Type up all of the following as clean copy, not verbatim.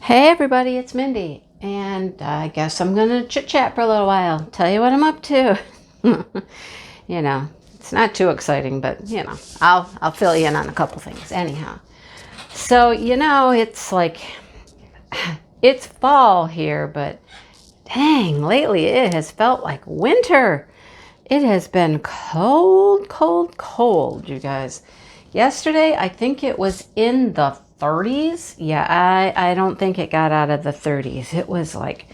Hey everybody, it's Mindy, and I guess I'm gonna chit chat for a little while, tell you what I'm up to. You know, it's not too exciting, but I'll fill you in on a couple things anyhow. So it's like it's fall here, but dang, lately it has felt like winter. It has been cold, cold, cold, you guys. Yesterday, I think it was in the 30s. Yeah, I don't think it got out of the 30s. It was like,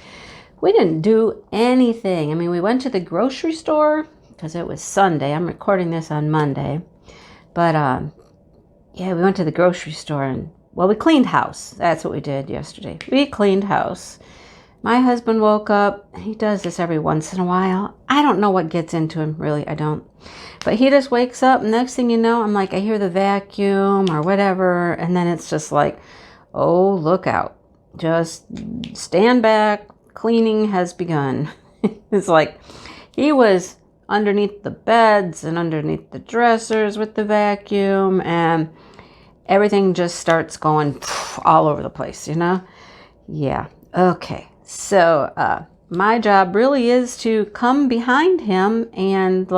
we didn't do anything. I mean, we went to the grocery store because it was Sunday. I'm recording this on Monday. But, yeah, we went to the grocery store and, well, we cleaned house. That's what we did yesterday. We cleaned house. My husband woke up. He does this every once in a while. I don't know what gets into him, really. I don't. But he just wakes up. Next thing you know, I'm like, I hear the vacuum or whatever. And then it's just like, oh, look out. Just stand back. Cleaning has begun. It's like he was underneath the beds and underneath the dressers with the vacuum. And everything just starts going all over the place, Yeah. Okay. So my job really is to come behind him and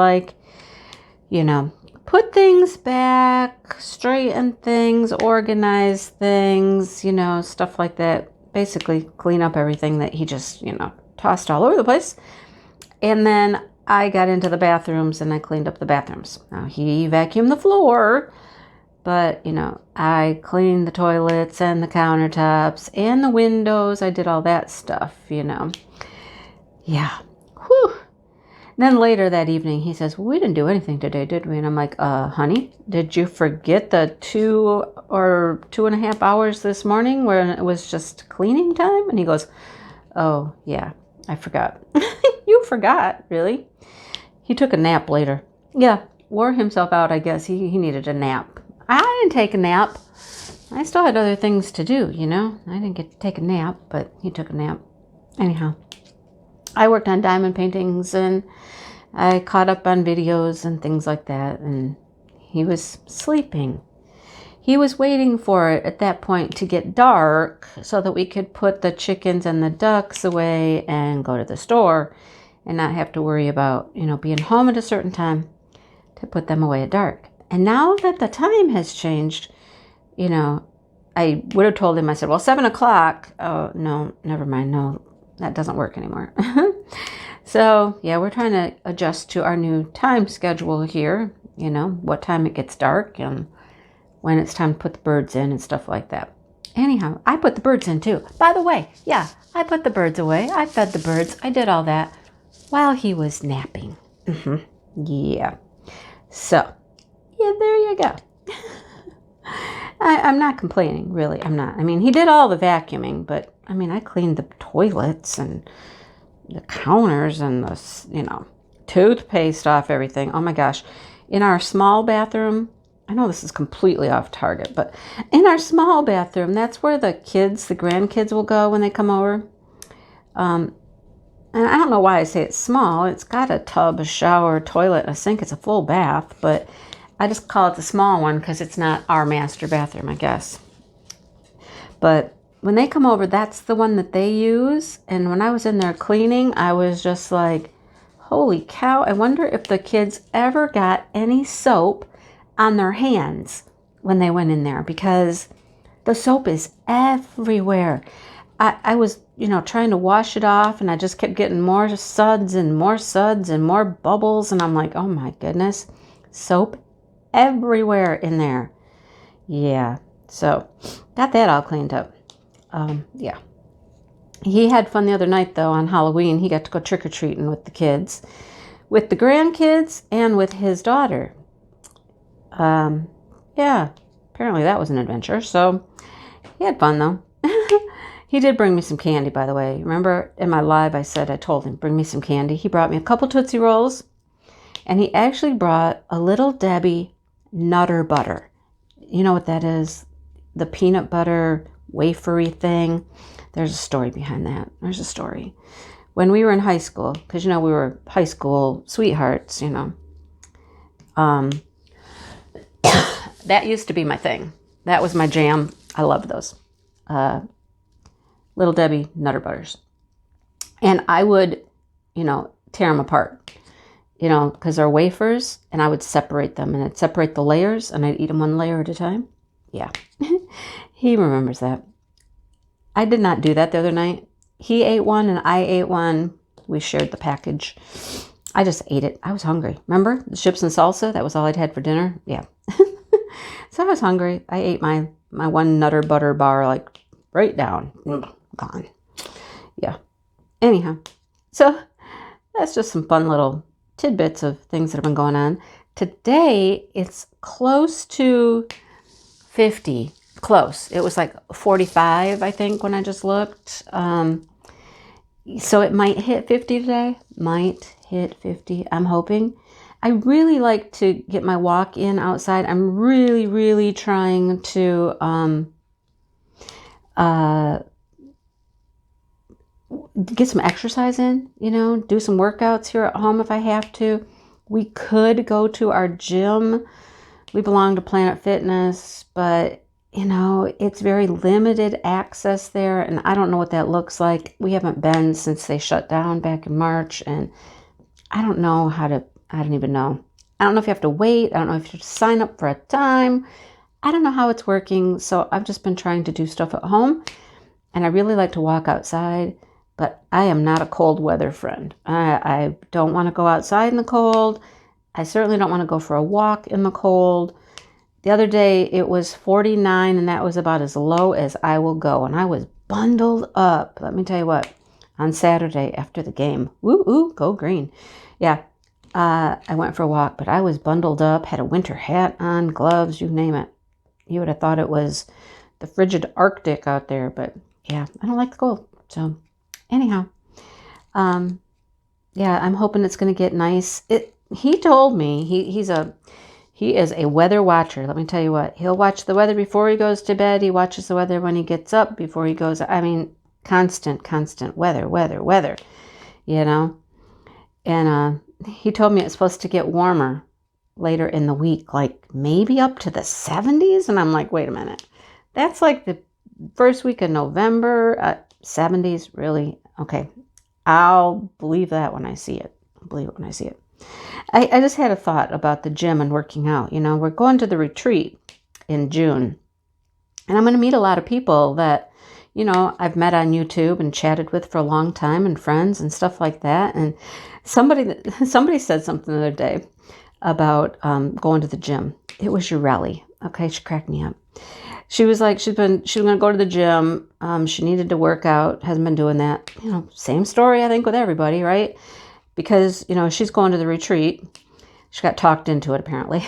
put things back, straighten things, organize things, stuff like that. Basically clean up everything that he just, tossed all over the place. And then I got into the bathrooms and I cleaned up the bathrooms. Now he vacuumed the floor. But, I cleaned the toilets and the countertops and the windows. I did all that stuff, Yeah. Whew. Then later that evening, he says, well, we didn't do anything today, did we? And I'm like, honey, did you forget the 2 or 2.5 hours this morning when it was just cleaning time? And he goes, oh, yeah, I forgot. You forgot, really? He took a nap later. Yeah, wore himself out, I guess. He needed a nap. I didn't take a nap. I still had other things to do, I didn't get to take a nap, but he took a nap. Anyhow, I worked on diamond paintings and I caught up on videos and things like that, and he was sleeping. He was waiting for it at that point to get dark so that we could put the chickens and the ducks away and go to the store and not have to worry about, being home at a certain time to put them away at dark. And now that the time has changed, I would have told him, I said, well, 7 o'clock. Oh, no, never mind. No, that doesn't work anymore. So, yeah, we're trying to adjust to our new time schedule here, what time it gets dark and when it's time to put the birds in and stuff like that. Anyhow, I put the birds in too. By the way, yeah, I put the birds away. I fed the birds. I did all that while he was napping. Yeah. So, yeah, there you go. I'm not complaining, really. I'm not. I mean, he did all the vacuuming, but, I cleaned the toilets and the counters and the, toothpaste off everything. Oh, my gosh. In our small bathroom, I know this is completely off target, but in our small bathroom, that's where the grandkids will go when they come over. And I don't know why I say it's small. It's got a tub, a shower, a toilet, a sink. It's a full bath, but I just call it the small one because it's not our master bathroom, I guess. But when they come over, that's the one that they use. And when I was in there cleaning, I was just like, holy cow, I wonder if the kids ever got any soap on their hands when they went in there, because the soap is everywhere. I was, trying to wash it off, and I just kept getting more suds and more suds and more bubbles. And I'm like, oh my goodness, soap everywhere in there. Yeah. So got that all cleaned up. Yeah. He had fun the other night, though, on Halloween. He got to go trick-or-treating with the kids, with the grandkids, and with his daughter. Yeah, apparently that was an adventure. So he had fun, though. He did bring me some candy, by the way. Remember in my live I told him, bring me some candy. He brought me a couple Tootsie Rolls, and he actually brought a Little Debbie Nutter Butter. You know what that is? The peanut butter wafery thing. There's a story behind that. There's a story. When we were in high school, because, we were high school sweethearts, that used to be my thing. That was my jam. I loved those. Little Debbie Nutter Butters. And I would, tear them apart, because they're wafers, and I would separate them, and I'd separate the layers, and I'd eat them one layer at a time. Yeah, he remembers that. I did not do that the other night. He ate one, and I ate one. We shared the package. I just ate it. I was hungry. Remember the chips and salsa? That was all I'd had for dinner. Yeah. So I was hungry. I ate my one Nutter Butter bar, like, right down. Gone. Yeah. Anyhow, so that's just some fun little tidbits of things that have been going on. Today, it's close to 50. Close. It was like 45, I think, when I just looked. So it might hit 50 today. Might hit 50. I'm hoping. I really like to get my walk in outside. I'm really, really trying to get some exercise in, do some workouts here at home if I have to. We could go to our gym. We belong to Planet Fitness, but, it's very limited access there, and I don't know what that looks like. We haven't been since they shut down back in March, and I don't know I don't even know. I don't know if you have to wait. I don't know if you have to sign up for a time. I don't know how it's working, so I've just been trying to do stuff at home, and I really like to walk outside. But I am not a cold weather friend. I don't want to go outside in the cold. I certainly don't want to go for a walk in the cold. The other day it was 49, and that was about as low as I will go. And I was bundled up. Let me tell you what, on Saturday after the game, woo, go green. Yeah, I went for a walk, but I was bundled up, had a winter hat on, gloves, you name it. You would have thought it was the frigid Arctic out there, but yeah, I don't like the cold. So anyhow, yeah, I'm hoping it's going to get nice. He told me he is a weather watcher. Let me tell you what, he'll watch the weather before he goes to bed. He watches the weather when he gets up, before he goes. I mean, constant weather, And he told me it's supposed to get warmer later in the week, like maybe up to the 70s. And I'm like, wait a minute. That's like the first week of November, 70s, really? Okay, I'll believe that when I see it. I'll believe it when I see it. I just had a thought about the gym and working out. We're going to the retreat in June, and I'm going to meet a lot of people that, I've met on YouTube and chatted with for a long time, and friends and stuff like that. And somebody said something the other day about going to the gym. It was Urelli. Okay, she cracked me up. She was like, she was going to go to the gym. She needed to work out, hasn't been doing that. Same story, I think, with everybody, right? Because, she's going to the retreat. She got talked into it, apparently.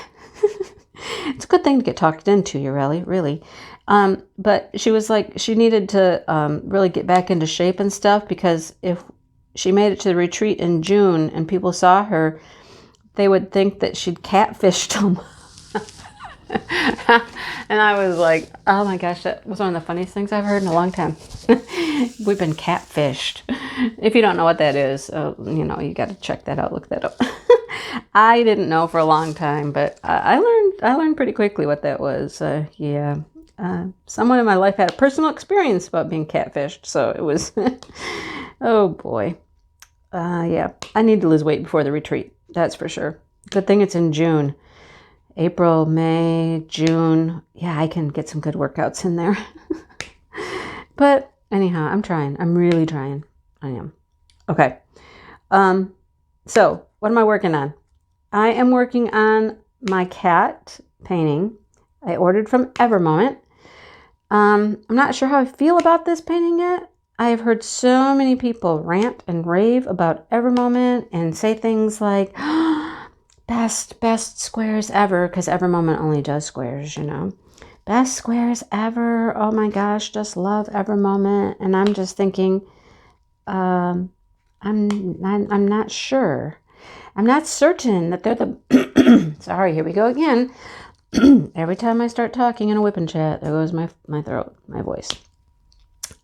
It's a good thing to get talked into, Urelli, really. But she was like, she needed to really get back into shape and stuff, because if she made it to the retreat in June and people saw her, they would think that she'd catfished them. And I was like, oh my gosh, that was one of the funniest things I've heard in a long time. We've been catfished. If you don't know what that is, you got to check that out, look that up. I didn't know for a long time, but I learned pretty quickly what that was. Yeah. Someone in my life had a personal experience about being catfished, so it was, oh boy. Yeah, I need to lose weight before the retreat, that's for sure. Good thing it's in June. April, May, June. Yeah, I can get some good workouts in there. But anyhow, I'm trying. I'm really trying. I am. Okay. So what am I working on? I am working on my cat painting. I ordered from Evermoment. I'm not sure how I feel about this painting yet. I have heard so many people rant and rave about Evermoment and say things like, best squares ever, because Evermoment only does squares, Best squares ever. Oh my gosh, just love Evermoment. And I'm just thinking, I'm not sure. I'm not certain that they're the sorry, here we go again. Every time I start talking in a WIP and chat, there goes my throat, my voice.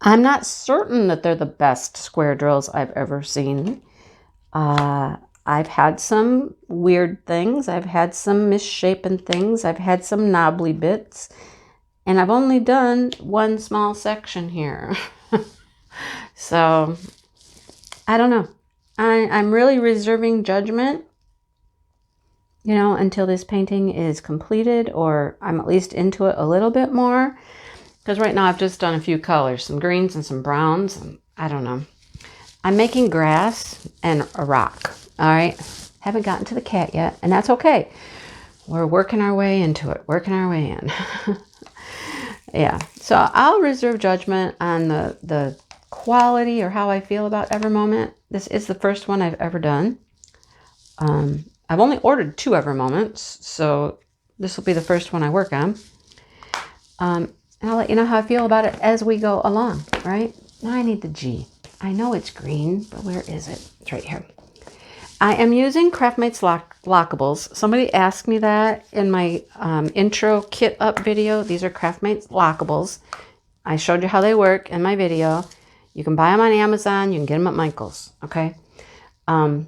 I'm not certain that they're the best square drills I've ever seen. I've had some weird things. I've had some misshapen things. I've had some knobbly bits. And I've only done one small section here. So I don't know. I'm really reserving judgment, you know, until this painting is completed, or I'm at least into it a little bit more. Because right now I've just done a few colors, some greens and some browns. And I don't know. I'm making grass and a rock. All right. Haven't gotten to the cat yet, and that's okay. We're working our way into it, working our way in. Yeah. So I'll reserve judgment on the quality or how I feel about Evermoment. This is the first one I've ever done. I've only ordered 2 Evermoments, so this will be the first one I work on. And I'll let you know how I feel about it as we go along, right? Now I need the G. I know it's green, but where is it? It's right here. I am using Craftmates Lockables. Somebody asked me that in my intro kit up video. These are Craftmates Lockables. I showed you how they work in my video. You can buy them on Amazon. You can get them at Michael's, okay? I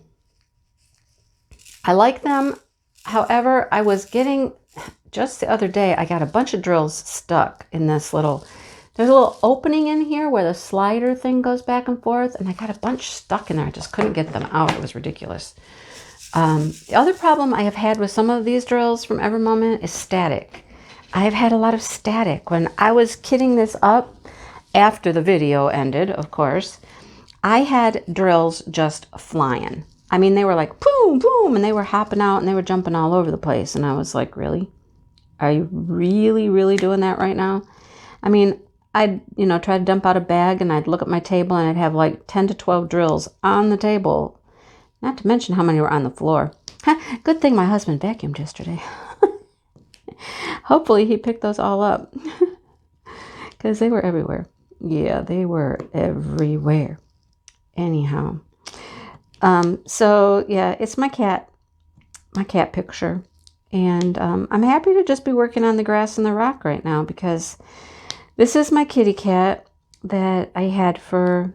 like them. However, I was getting, just the other day, I got a bunch of drills stuck in this little, there's a little opening in here where the slider thing goes back and forth, and I got a bunch stuck in there. I just couldn't get them out. It was ridiculous. The other problem I have had with some of these drills from Evermoment is static. I have had a lot of static. When I was kitting this up, after the video ended, of course, I had drills just flying. I mean, they were like, boom, boom, and they were hopping out and they were jumping all over the place. And I was like, really? Are you really, really doing that right now? I mean, I'd, you know, try to dump out a bag and I'd look at my table and I'd have like 10 to 12 drills on the table. Not to mention how many were on the floor. Good thing my husband vacuumed yesterday. Hopefully he picked those all up. Because they were everywhere. Yeah, they were everywhere. Anyhow. So yeah, it's my cat picture. And I'm happy to just be working on the grass and the rock right now, because this is my kitty cat that I had for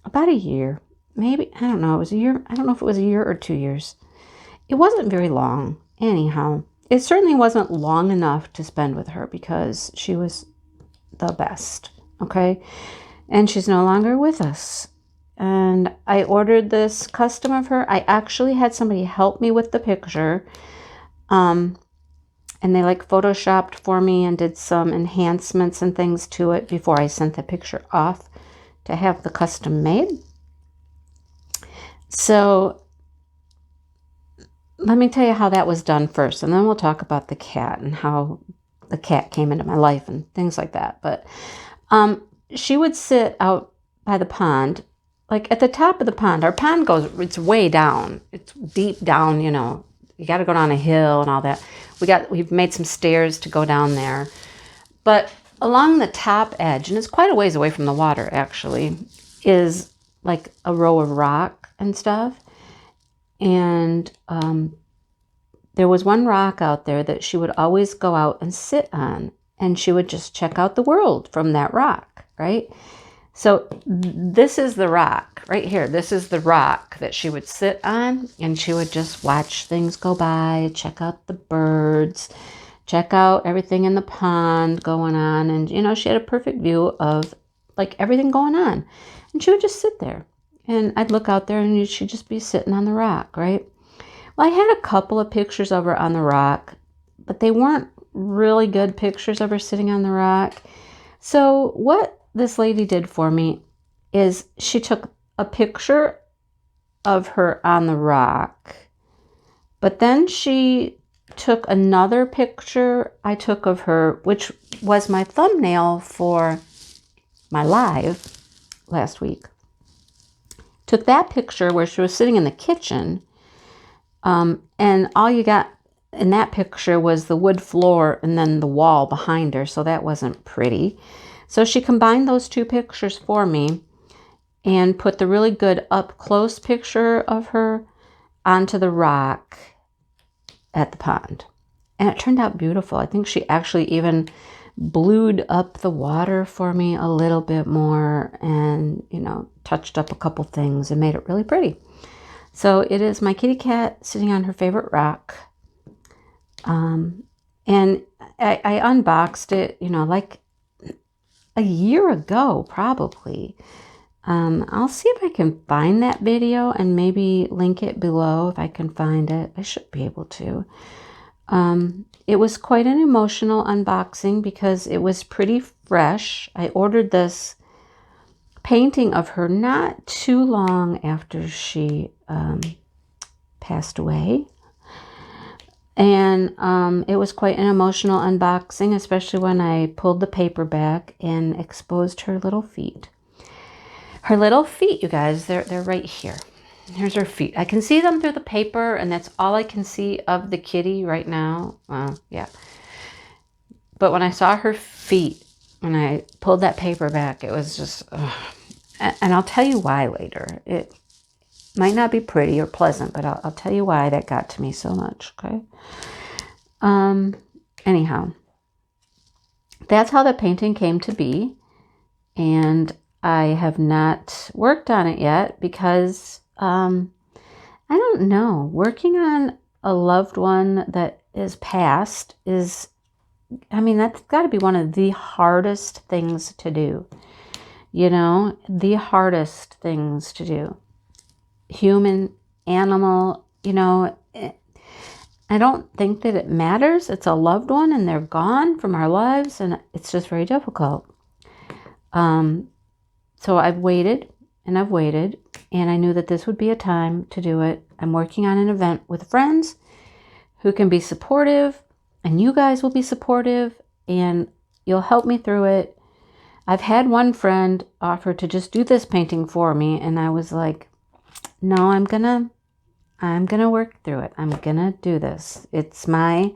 about a year. Maybe, I don't know, it was a year. I don't know if it was a year or 2 years. It wasn't very long. Anyhow, it certainly wasn't long enough to spend with her, because she was the best, okay? And she's no longer with us. And I ordered this custom of her. I actually had somebody help me with the picture. And they like photoshopped for me and did some enhancements and things to it before I sent the picture off to have the custom made. So let me tell you how that was done first, and then we'll talk about the cat and how the cat came into my life and things like that. But she would sit out by the pond, like at the top of the pond. Our pond goes, it's way down. It's deep down, you know. You got to go down a hill and all that. We've made some stairs to go down there. But along the top edge, and it's quite a ways away from the water actually, is like a row of rock and stuff. And there was one rock out there that she would always go out and sit on. And she would just check out the world from that rock, right? So this is the rock right here. This is the rock that she would sit on, and she would just watch things go by, check out the birds, check out everything in the pond going on. And, you know, she had a perfect view of like everything going on. And she would just sit there, and I'd look out there and she'd just be sitting on the rock, right? Well, I had a couple of pictures of her on the rock, but they weren't really good pictures of her sitting on the rock. So what this lady did for me is she took a picture of her on the rock, but then she took another picture I took of her, which was my thumbnail for my live last week. Took that picture where she was sitting in the kitchen, and all you got in that picture was the wood floor and then the wall behind her, so that wasn't pretty. So she combined those 2 pictures for me and put the really good up-close picture of her onto the rock at the pond. And it turned out beautiful. I think she actually even blued up the water for me a little bit more and, you know, touched up a couple things and made it really pretty. So it is my kitty cat sitting on her favorite rock. And I unboxed it, you know, like a year ago, probably. I'll see if I can find that video and maybe link it below if I can find it. I should be able to. It was quite an emotional unboxing because it was pretty fresh. I ordered this painting of her not too long after she passed away. And it was quite an emotional unboxing, especially when I pulled the paper back and exposed her little feet. Her little feet, you guys, they're right here. Here's her feet. I can see them through the paper, and that's all I can see of the kitty right now. Well, yeah. But when I saw her feet, when I pulled that paper back, it was just... And I'll tell you why later. It might not be pretty or pleasant, but I'll tell you why that got to me so much, okay? Anyhow, that's how the painting came to be. And I have not worked on it yet because, I don't know, working on a loved one that is passed is, I mean, that's got to be one of the hardest things to do. You know, the hardest things to do. Human, animal, you know, I don't think that it matters. It's a loved one and they're gone from our lives, and it's just very difficult. So I've waited and I've waited, and I knew that this would be a time to do it. I'm working on an event with friends who can be supportive, and you guys will be supportive, and you'll help me through it. I've had one friend offer to just do this painting for me, and I was like, no, I'm gonna work through it. I'm gonna do this. It's my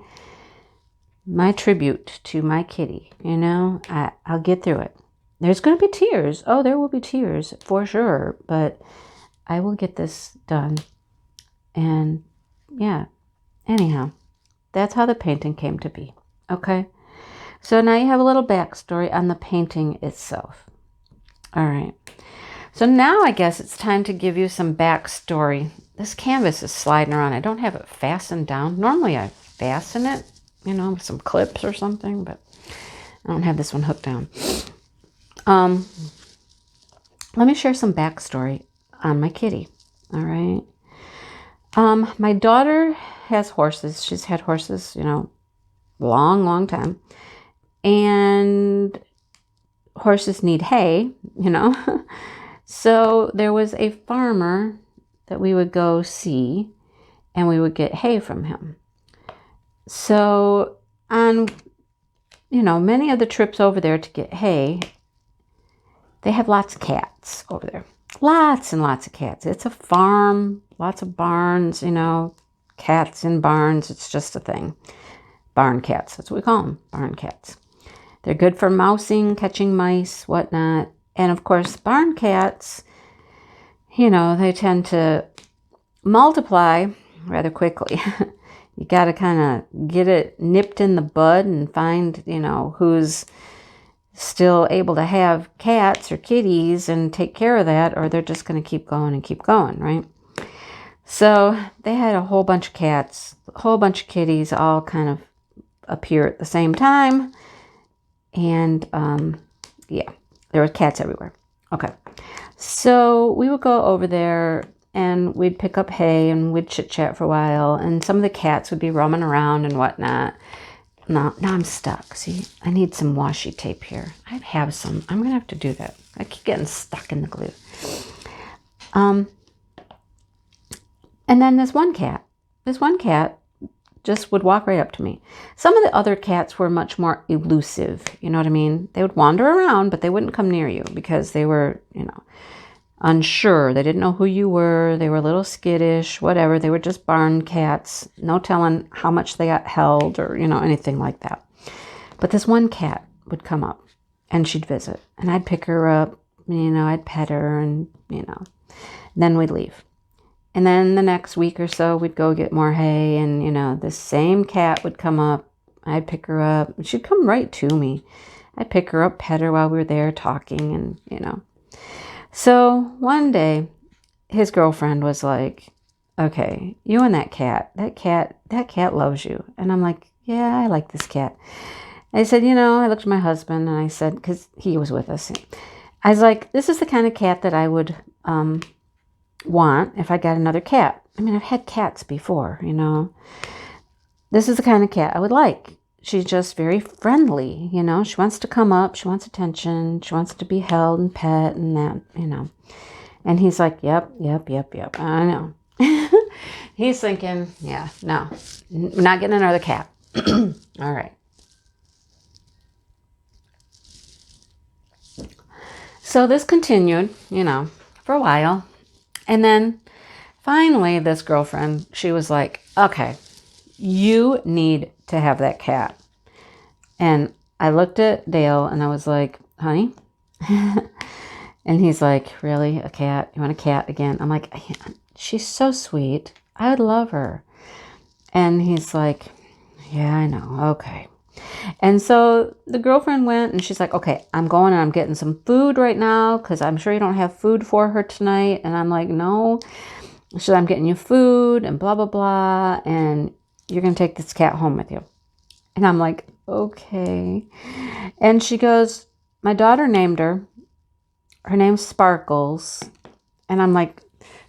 tribute to my kitty, you know. I'll get through it. There's gonna be tears. Oh, there will be tears for sure, but I will get this done. And yeah, anyhow, that's how the painting came to be. Okay. So now you have a little backstory on the painting itself. All right. So now I guess it's time to give you some backstory. This canvas is sliding around. I don't have it fastened down. Normally I fasten it, you know, with some clips or something, but I don't have this one hooked down. Let me share some backstory on my kitty. All right. My daughter has horses. She's had horses, you know, long time. And horses need hay, you know. So there was a farmer that we would go see, and we would get hay from him. So on, you know, many of the trips over there to get hay, they have lots of cats over there. Lots and lots of cats. It's a farm, lots of barns, you know, cats in barns. It's just a thing. Barn cats, that's what we call them, barn cats. They're good for mousing, catching mice, whatnot. And of course, barn cats, you know, they tend to multiply rather quickly. You got to kind of get it nipped in the bud and find, you know, who's still able to have cats or kitties and take care of that, or they're just going to keep going and keep going, right? So they had a whole bunch of cats, a whole bunch of kitties, all kind of appear at the same time. And yeah, there were cats everywhere. Okay, so we would go over there and we'd pick up hay and we'd chit chat for a while, and some of the cats would be roaming around and whatnot. Now I'm stuck. See, I need some washi tape here. I have some. I'm gonna have to do that. I keep getting stuck in the glue. And then this one cat just would walk right up to me. Some of the other cats were much more elusive, you know what I mean? They would wander around, but they wouldn't come near you because they were, you know, unsure. They didn't know who you were. They were a little skittish, whatever. They were just barn cats. No telling how much they got held or, you know, anything like that. But this one cat would come up and she'd visit, and I'd pick her up, you know, I'd pet her, and, you know, then we'd leave. And then the next week or so, we'd go get more hay, and, you know, the same cat would come up. I'd pick her up, and she'd come right to me. I'd pick her up, pet her while we were there talking, and, you know. So one day, his girlfriend was like, okay, you and that cat loves you. And I'm like, yeah, I like this cat. I said, you know, I looked at my husband and I said, because he was with us, I was like, this is the kind of cat that I would want if I got another cat. I mean, I've had cats before, you know. This is the kind of cat I would like. She's just very friendly, you know. She wants to come up. She wants attention. She wants to be held and pet and that, you know. And he's like, yep. I know. He's thinking, yeah, no, we're not getting another cat. All right. So this continued, you know, for a while. And then finally, this girlfriend, she was like, okay, you need to have that cat. And I looked at Dale and I was like, honey. And he's like, really? A cat? You want a cat again? I'm like, she's so sweet. I would love her. And he's like, yeah, I know. Okay. And so the girlfriend went and she's like, okay, I'm going and I'm getting some food right now because I'm sure you don't have food for her tonight. And I'm like, no. So I'm getting you food and blah, blah, blah. And you're going to take this cat home with you. And I'm like, okay. And she goes, my daughter named her. Her name's Sparkles. And I'm like,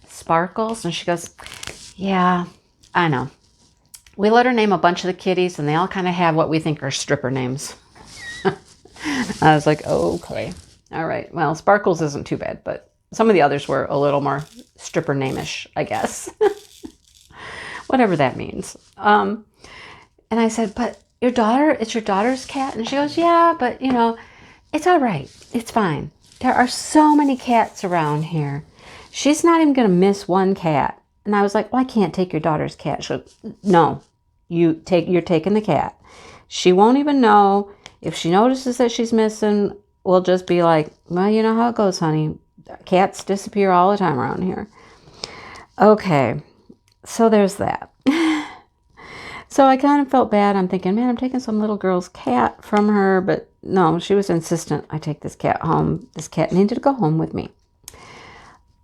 Sparkles? And she goes, yeah, I know. We let her name a bunch of the kitties, and they all kind of have what we think are stripper names. I was like, oh, okay. All right. Well, Sparkles isn't too bad, but some of the others were a little more stripper name-ish, I guess. Whatever that means. And I said, but it's your daughter's cat? And she goes, yeah, but, you know, it's all right. It's fine. There are so many cats around here. She's not even going to miss one cat. And I was like, well, I can't take your daughter's cat. She goes, no, you're taking the cat. She won't even know. If she notices that she's missing, we'll just be like, well, you know how it goes, honey. Cats disappear all the time around here. Okay, so there's that. So I kind of felt bad. I'm thinking, man, I'm taking some little girl's cat from her. But no, she was insistent I take this cat home. This cat needed to go home with me.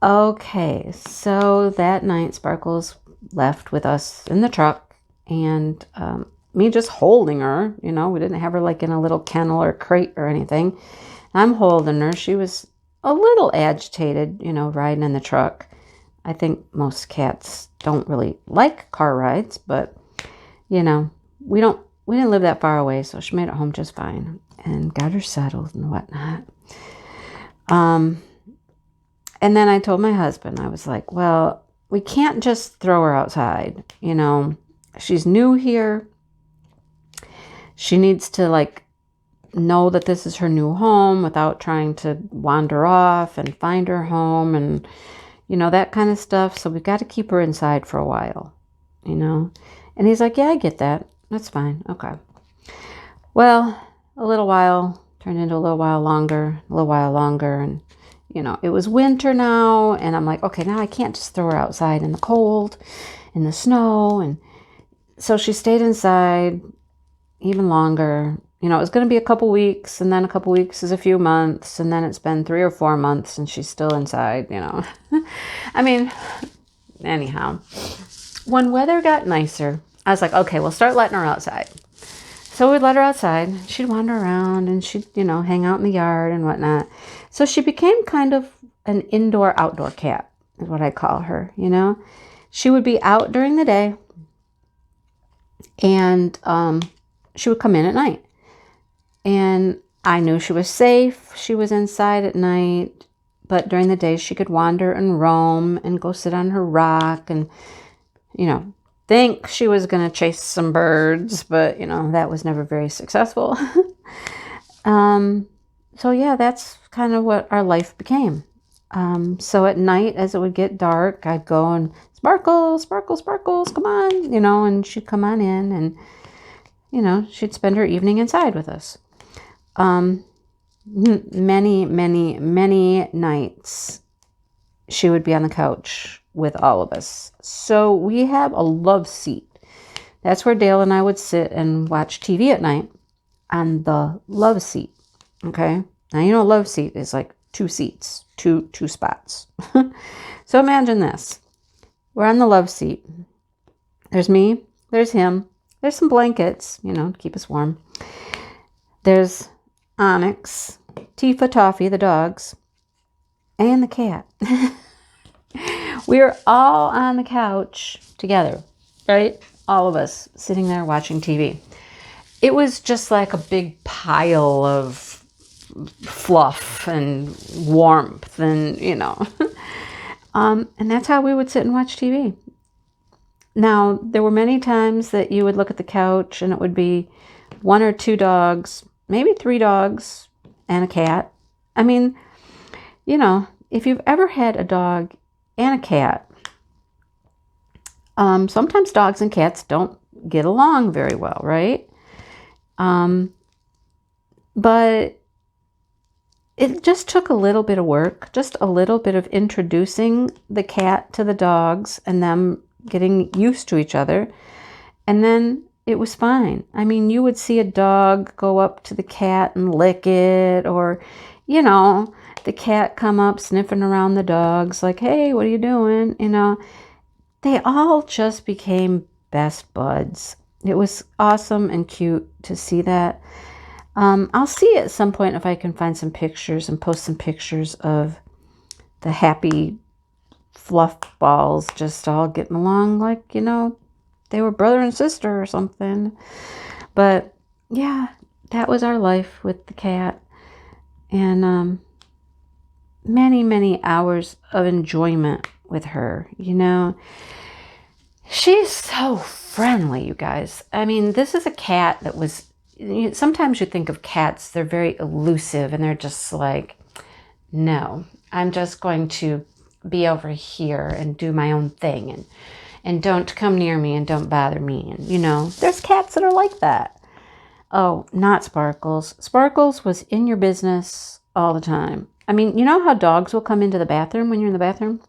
Okay, so that night, Sparkles left with us in the truck, and me just holding her, you know, we didn't have her like in a little kennel or crate or anything. I'm holding her. She was a little agitated, you know, riding in the truck. I think most cats don't really like car rides, but, you know, we didn't live that far away, so she made it home just fine and got her settled and whatnot. And then I told my husband, I was like, well, we can't just throw her outside. You know, she's new here. She needs to like know that this is her new home without trying to wander off and find her home and, you know, that kind of stuff. So we've got to keep her inside for a while, you know. And he's like, yeah, I get that. That's fine. Okay. Well, a little while turned into a little while longer, and you know, it was winter now, and I'm like, okay, now I can't just throw her outside in the cold, in the snow, and so she stayed inside even longer. You know, it was going to be a couple weeks, and then a couple weeks is a few months, and then it's been 3 or 4 months, and she's still inside, you know. I mean, anyhow, when weather got nicer, I was like, okay, we'll start letting her outside. So we'd let her outside. She'd wander around and she'd, you know, hang out in the yard and whatnot. So she became kind of an indoor-outdoor cat, is what I call her, you know. She would be out during the day and she would come in at night. And I knew she was safe. She was inside at night. But during the day, she could wander and roam and go sit on her rock and, you know, think she was going to chase some birds, but, you know, that was never very successful. So, yeah, that's kind of what our life became. So at night, as it would get dark, I'd go and, Sparkles, Sparkles, Sparkles, come on, you know, and she'd come on in and, you know, she'd spend her evening inside with us. Many, many, many nights, she would be on the couch with all of us. So we have a love seat. That's where Dale and I would sit and watch TV at night on the love seat. Okay. Now, you know, love seat is like 2 seats, two spots. So imagine this. We're on the love seat. There's me. There's him. There's some blankets, you know, to keep us warm. There's Onyx, Tifa, Toffee, the dogs. and the cat. We were all on the couch together, right? All of us sitting there watching TV. It was just like a big pile of fluff and warmth and, you know. And that's how we would sit and watch TV. Now, there were many times that you would look at the couch and it would be 1 or 2 dogs, maybe 3 dogs and a cat. I mean, you know, if you've ever had a dog and a cat, sometimes dogs and cats don't get along very well, right? But it just took a little bit of work, just a little bit of introducing the cat to the dogs and them getting used to each other. And then it was fine. I mean, you would see a dog go up to the cat and lick it, or, you know, the cat come up sniffing around the dogs like, hey, what are you doing? You know, they all just became best buds. It was awesome and cute to see that. I'll see at some point if I can find some pictures and post some pictures of the happy fluff balls just all getting along like, you know, they were brother and sister or something. But yeah, that was our life with the cat. And many, many hours of enjoyment with her, you know. She's so friendly, you guys. I mean, this is a cat that was, sometimes you think of cats, they're very elusive and they're just like, no, I'm just going to be over here and do my own thing and don't come near me and don't bother me. And, you know, there's cats that are like that. Oh, not Sparkles. Sparkles was in your business all the time. I mean, you know how dogs will come into the bathroom when you're in the bathroom?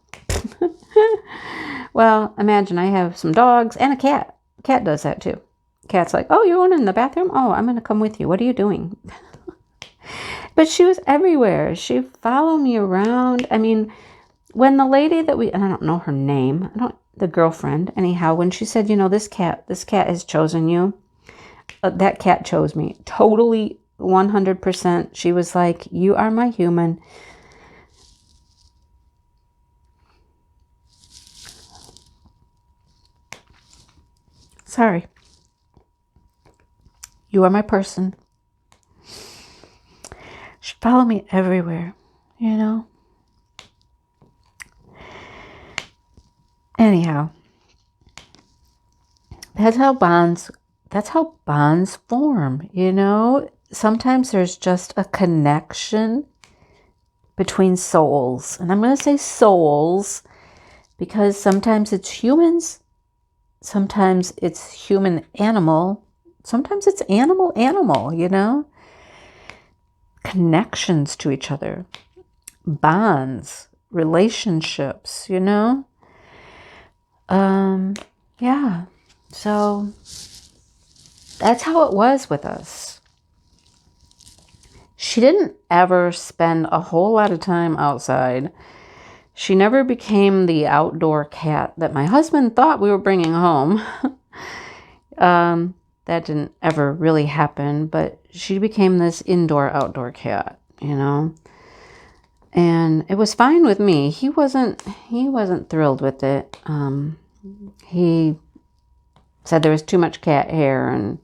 Well, imagine I have some dogs and a cat. The cat does that too. Cat's like, oh, you're going in the bathroom? Oh, I'm going to come with you. What are you doing? But she was everywhere. She followed me around. I mean, when the lady that and I don't know her name, the girlfriend, anyhow, when she said, you know, this cat has chosen you. That cat chose me. Totally 100%. She was like, you are my human. Sorry. You are my person. She followed me everywhere, you know. Anyhow, that's how bonds form, you know. Sometimes there's just a connection between souls. And I'm going to say souls because sometimes it's humans, sometimes it's human animal, sometimes it's animal, you know. Connections to each other, bonds, relationships, you know. Yeah, so that's how it was with us. She didn't ever spend a whole lot of time outside. She never became the outdoor cat that my husband thought we were bringing home. That didn't ever really happen, but she became this indoor-outdoor cat, you know. And it was fine with me. He wasn't thrilled with it. He said there was too much cat hair and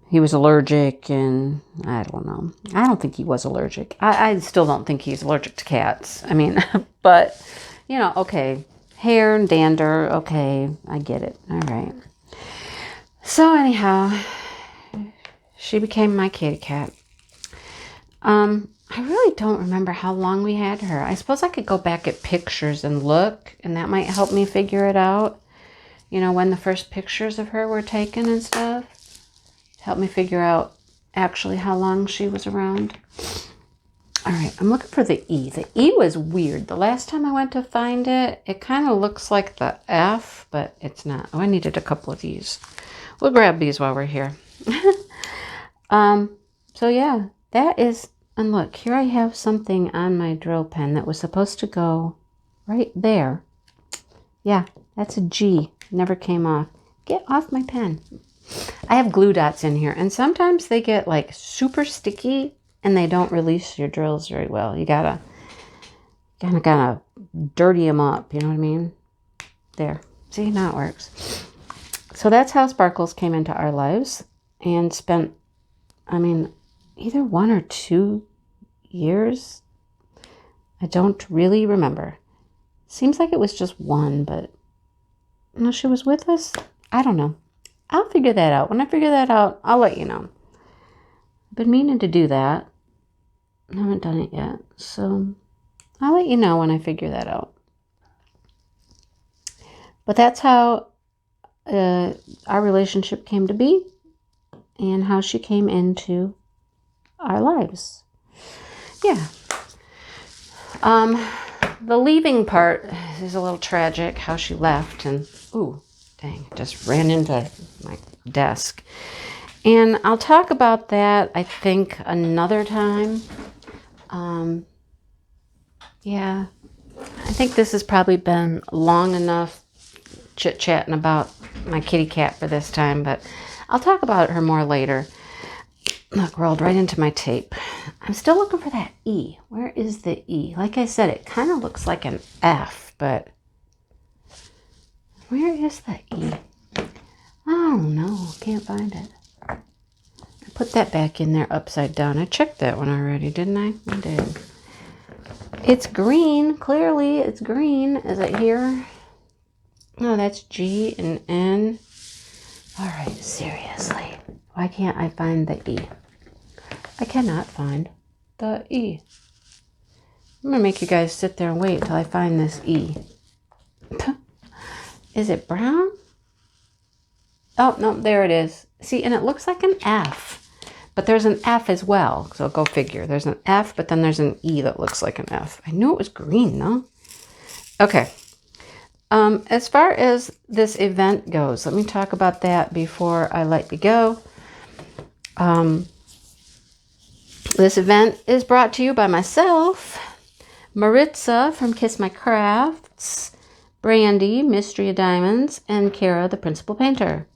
he was allergic, and I don't know. I don't think he was allergic. I still don't think he's allergic to cats. I mean, but, you know, okay. Hair and dander, okay, I get it. All right. So anyhow, she became my kitty cat. I really don't remember how long we had her. I suppose I could go back at pictures and look, and that might help me figure it out. You know, when the first pictures of her were taken and stuff. Help me figure out actually how long she was around. All right, I'm looking for the E. The E was weird. The last time I went to find it, it kind of looks like the F, but it's not. Oh, I needed a couple of these. We'll grab these while we're here. So yeah, that is, and look, here I have something on my drill pen that was supposed to go right there. Yeah, that's a G. Never came off. Get off my pen. I have glue dots in here, and sometimes they get like super sticky and they don't release your drills very well. You gotta kind of dirty them up. You know what I mean? There. See, now it works. So that's how sparkles came into our lives and spent, I mean, either 1 or 2 years. I don't really remember. Seems like it was just 1, but no, she was with us. I don't know. I'll figure that out. When I figure that out, I'll let you know. I've been meaning to do that. I haven't done it yet. So I'll let you know when I figure that out. But that's how our relationship came to be and how she came into our lives. Yeah. The leaving part is a little tragic, how she left, and ooh, dang, just ran into my desk. And I'll talk about that, I think, another time. Yeah, I think this has probably been long enough chit-chatting about my kitty cat for this time, but I'll talk about her more later. Look, rolled right into my tape. I'm still looking for that E. Where is the E? Like I said, it kind of looks like an F, but where is the E? I don't know. Can't find it. I put that back in there upside down. I checked that one already, didn't I? I did. It's green. Clearly, it's green. Is it here? No, that's G and N. All right, seriously. Why can't I find the E? I cannot find the E. I'm going to make you guys sit there and wait till I find this E. Is it brown? Oh, no, there it is. See, and it looks like an F. But there's an F as well. So go figure. There's an F, but then there's an E that looks like an F. I knew it was green, though. Okay. As far as this event goes, let me talk about that before I let you go. This event is brought to you by myself, Maritza from Kiss My Krafts, Brandy, Mystria Diamonds, and Kara, the principal painter.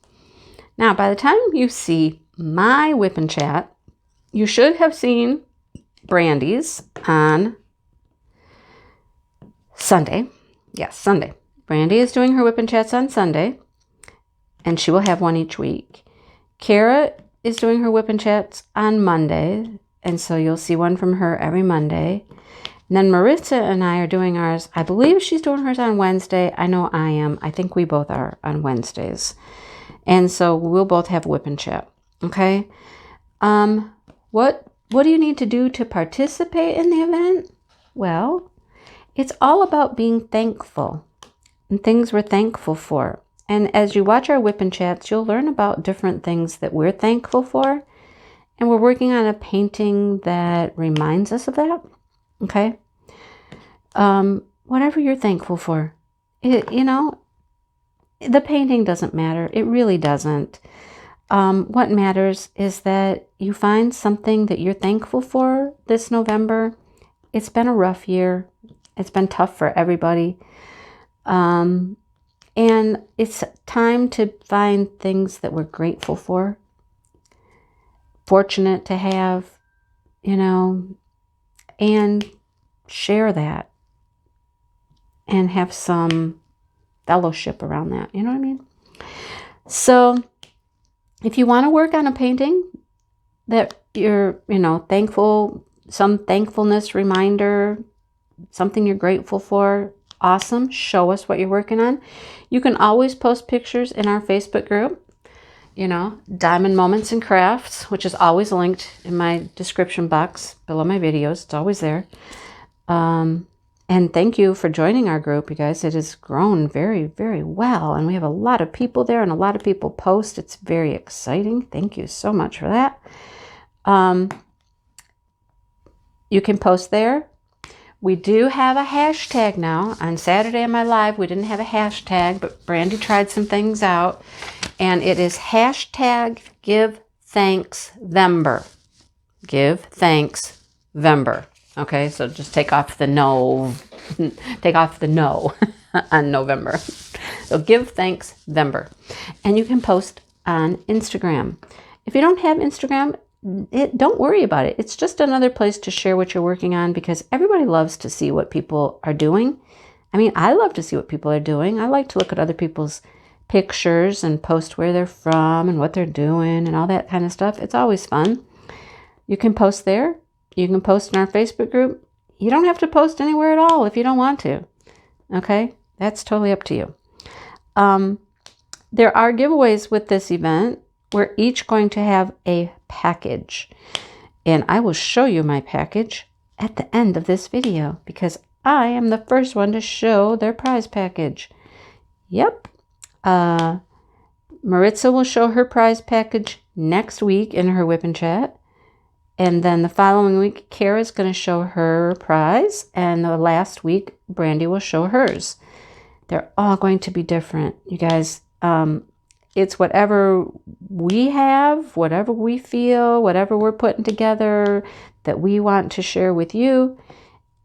Now, by the time you see my WIP and chat, you should have seen Brandy's on Sunday. Yes, Sunday. Brandy is doing her WIP and chats on Sunday, and she will have one each week. Kara is doing her WIP and chats on Monday, and so you'll see one from her every Monday. And then Maritza and I are doing ours. I believe she's doing hers on Wednesday. I know I am. I think we both are on Wednesdays. And so we'll both have WIP and chat. Okay? What do you need to do to participate in the event? Well, it's all about being thankful and things we're thankful for. And as you watch our WIP and chats, you'll learn about different things that we're thankful for. And we're working on a painting that reminds us of that. Okay? Whatever you're thankful for. You know, the painting doesn't matter. It really doesn't. What matters is that you find something that you're thankful for this November. It's been a rough year. It's been tough for everybody. And it's time to find things that we're grateful for, fortunate to have, you know, and share that and have some fellowship around that. You know what I mean? So if you want to work on a painting that you're, you know, thankful, some thankfulness reminder, something you're grateful for, awesome. Show us what you're working on. You can always post pictures in our Facebook group, you know, Diamond Moments and Crafts, which is always linked in my description box below my videos. It's always there. And thank you for joining our group, you guys. It has grown very, very well. And we have a lot of people there and a lot of people post. It's very exciting. Thank you so much for that. You can post there. We do have a hashtag now. On Saturday in my live, we didn't have a hashtag, but Brandy tried some things out. And it is hashtag Give Thanks Vember. Give Thanks Vember. Okay, so just take off the no on November. So Give Thanks Vember. And you can post on Instagram. If you don't have Instagram, don't worry about it. It's just another place to share what you're working on, because everybody loves to see what people are doing. I mean, I love to see what people are doing. I like to look at other people's pictures and post where they're from and what they're doing and all that kind of stuff. It's always fun. You can post there. You can post in our Facebook group. You don't have to post anywhere at all if you don't want to. Okay? That's totally up to you. There are giveaways with this event. We're each going to have a package. And I will show you my package at the end of this video, because I am the first one to show their prize package. Yep. Maritza will show her prize package next week in her WIP and Chat. And then the following week, Kara's going to show her prize. And the last week, Brandy will show hers. They're all going to be different. You guys, it's whatever we have, whatever we feel, whatever we're putting together that we want to share with you.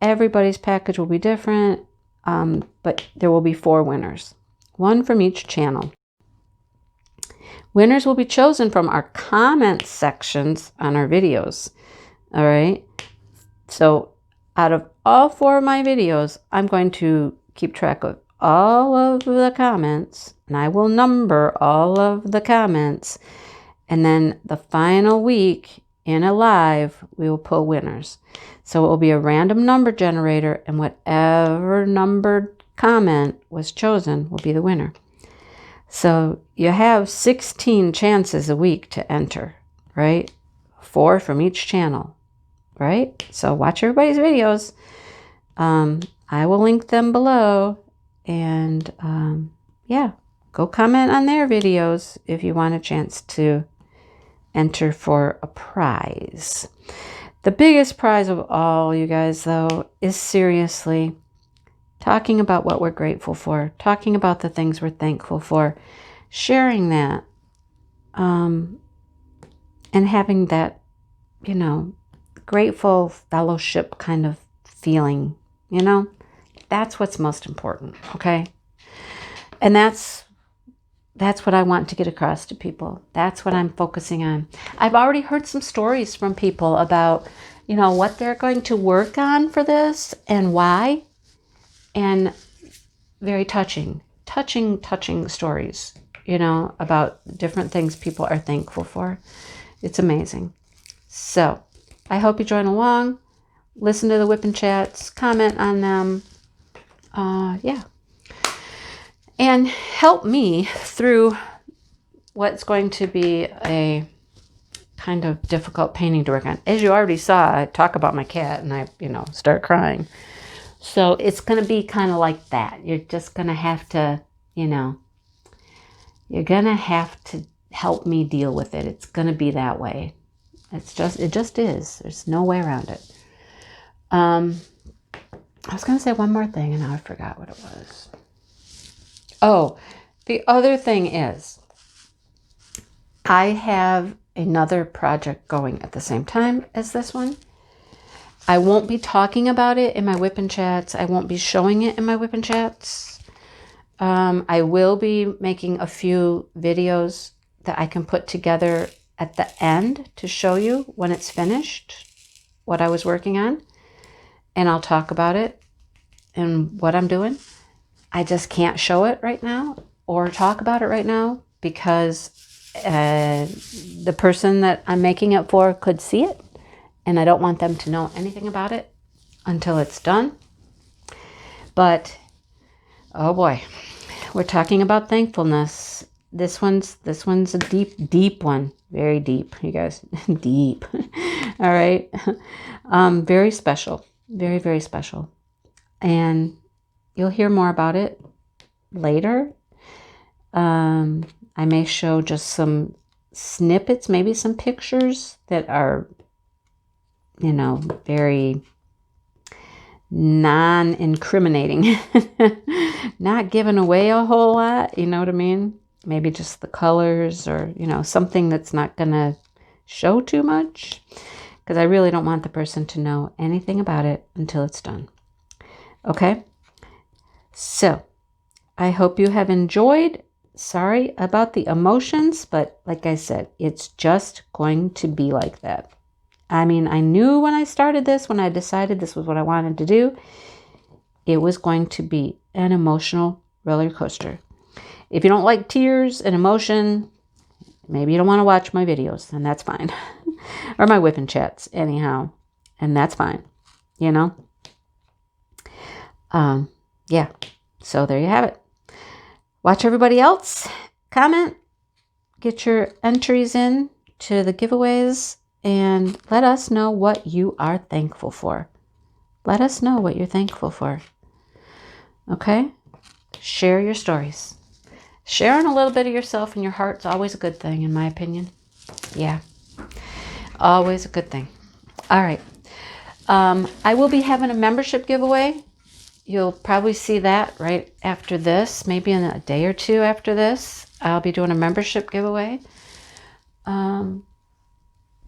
Everybody's package will be different, but there will be 4 winners, 1 from each channel. Winners will be chosen from our comment sections on our videos. All right. So out of all 4 of my videos, I'm going to keep track of all of the comments, and I will number all of the comments. And then the final week in a live, we will pull winners. So it will be a random number generator, and whatever numbered comment was chosen will be the winner. So you have 16 chances a week to enter, right? 4 from each channel, right? So watch everybody's videos. I will link them below. And yeah, go comment on their videos if you want a chance to enter for a prize. The biggest prize of all, you guys, though, is seriously talking about what we're grateful for, talking about the things we're thankful for, sharing that, and having that, you know, grateful fellowship kind of feeling, you know. That's what's most important, okay? And that's what I want to get across to people. That's what I'm focusing on. I've already heard some stories from people about, you know, what they're going to work on for this and why. And very touching stories, you know, about different things people are thankful for. It's amazing. So I hope you join along. Listen to the WIP and Chats. Comment on them. Yeah. And help me through what's going to be a kind of difficult painting to work on. As you already saw, I talk about my cat and I, you know, start crying. So it's going to be kind of like that. You're just going to have to, you know, you're going to have to help me deal with it. It's going to be that way. It just is. There's no way around it. I was going to say one more thing, and now I forgot what it was. Oh, the other thing is I have another project going at the same time as this one. I won't be talking about it in my WIP and Chats. I won't be showing it in my WIP and Chats. I will be making a few videos that I can put together at the end to show you when it's finished, what I was working on. And I'll talk about it and what I'm doing. I just can't show it right now or talk about it right now because the person that I'm making it for could see it, and I don't want them to know anything about it until it's done. But, oh boy, we're talking about thankfulness. This one's a deep one. Very deep, you guys. Deep. All right. Very special. Very, very special. And you'll hear more about it later. I may show just some snippets, maybe some pictures that are, you know, very non-incriminating. Not giving away a whole lot, you know what I mean? Maybe just the colors or, you know, something that's not going to show too much. Because I really don't want the person to know anything about it until it's done. Okay? So, I hope you have enjoyed Sorry about the emotions, but like I said, it's just going to be like that. I mean, I knew when I started this, when I decided this was what I wanted to do, it was going to be an emotional roller coaster. If you don't like tears and emotion, maybe you don't want to watch my videos, and that's fine. Or my whipping chats, anyhow. And that's fine, you know? Yeah, so there you have it. Watch everybody else. Comment. Get your entries in to the giveaways. And let us know what you are thankful for. Let us know what you're thankful for. Okay? Share your stories. Sharing a little bit of yourself and your heart's always a good thing, in my opinion. Yeah. Always a good thing. All right. I will be having a membership giveaway. You'll probably see that right after this. Maybe in a day or two after this, I'll be doing a membership giveaway.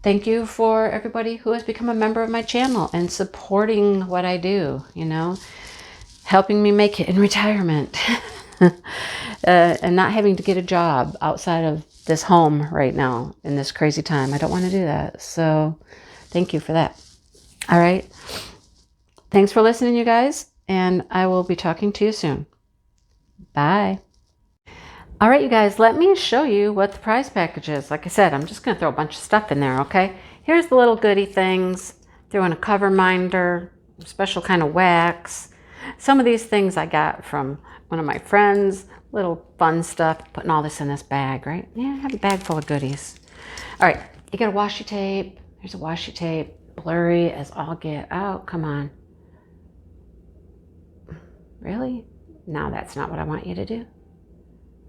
Thank you for everybody who has become a member of my channel and supporting what I do, you know, helping me make it in retirement. And not having to get a job outside of this home right now in this crazy time. I don't want to do that. So thank you for that. All right. Thanks for listening, you guys. And I will be talking to you soon. Bye. All right, you guys, let me show you what the prize package is. Like I said, I'm just going to throw a bunch of stuff in there, okay? Here's the little goodie things. Throw in a cover minder, special kind of wax. Some of these things I got from one of my friends. Little fun stuff, putting all this in this bag, right? Yeah, I have a bag full of goodies. All right, you got a washi tape. There's a washi tape, blurry as all get out. Come on. Really? No, that's not what I want you to do.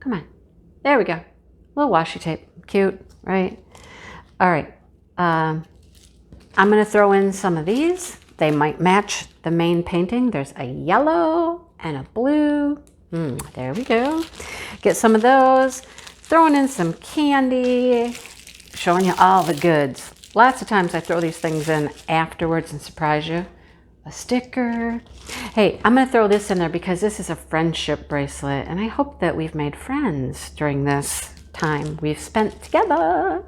Come on. There we go. Little washi tape. Cute, right? All right. I'm going to throw in some of these. They might match the main painting. There's a yellow and a blue. There we go. Get some of those. Throwing in some candy. Showing you all the goods. Lots of times I throw these things in afterwards and surprise you. A sticker. Hey, I'm going to throw this in there because this is a friendship bracelet. And I hope that we've made friends during this time we've spent together.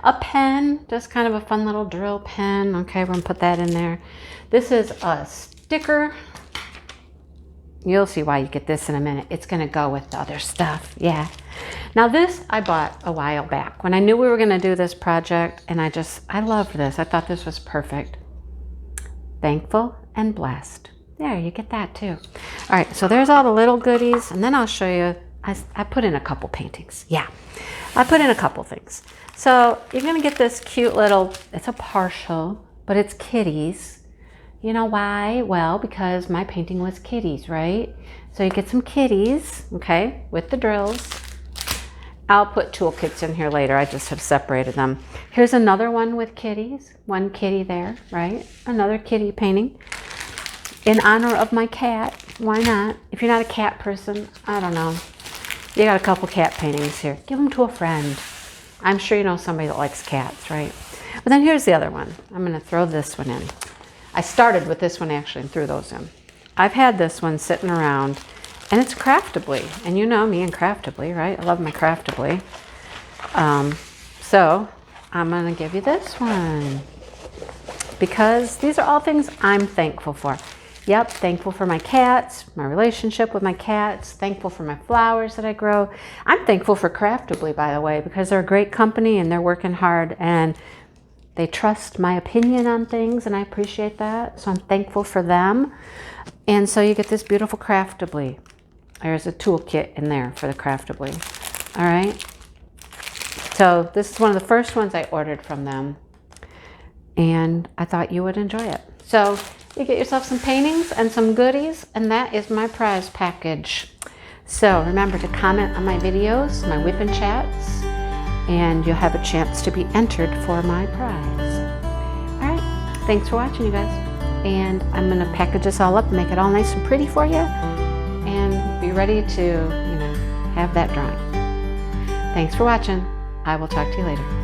A pen. Just kind of a fun little drill pen. Okay, we're going to put that in there. This is a sticker. You'll see why you get this in a minute. It's going to go with the other stuff. Yeah. Now this I bought a while back when I knew we were going to do this project, and I loved this. I thought this was perfect. Thankful and blessed. There, you get that too. All right, so there's all the little goodies, and then I'll show you. I put in a couple paintings. Yeah, I put in a couple things. So you're going to get this cute little, it's a partial, but it's kitties. You know why? Well, because my painting was kitties, right? So you get some kitties, okay, with the drills. I'll put toolkits in here later. I just have separated them. Here's another one with kitties. One kitty there, right? Another kitty painting. In honor of my cat. Why not? If you're not a cat person, I don't know. You got a couple cat paintings here. Give them to a friend. I'm sure you know somebody that likes cats, right? But then here's the other one. I'm going to throw this one in. I started with this one actually and threw those in. I've had this one sitting around, and it's Craftably. And you know me and Craftably, right? I love my Craftably. So I'm going to give you this one because these are all things I'm thankful for. Yep, thankful for my cats, my relationship with my cats, thankful for my flowers that I grow. I'm thankful for Craftably, by the way, because they're a great company and they're working hard and they trust my opinion on things, and I appreciate that. So I'm thankful for them. And so you get this beautiful Craftably. There's a toolkit in there for the Craftably. All right. So this is one of the first ones I ordered from them, and I thought you would enjoy it. So you get yourself some paintings and some goodies, and that is my prize package. So remember to comment on my videos, my WIP and chats, and you'll have a chance to be entered for my prize. All right, thanks for watching, you guys. And I'm gonna package this all up and make it all nice and pretty for you, and be ready to, have that drawing. Thanks for watching. I will talk to you later.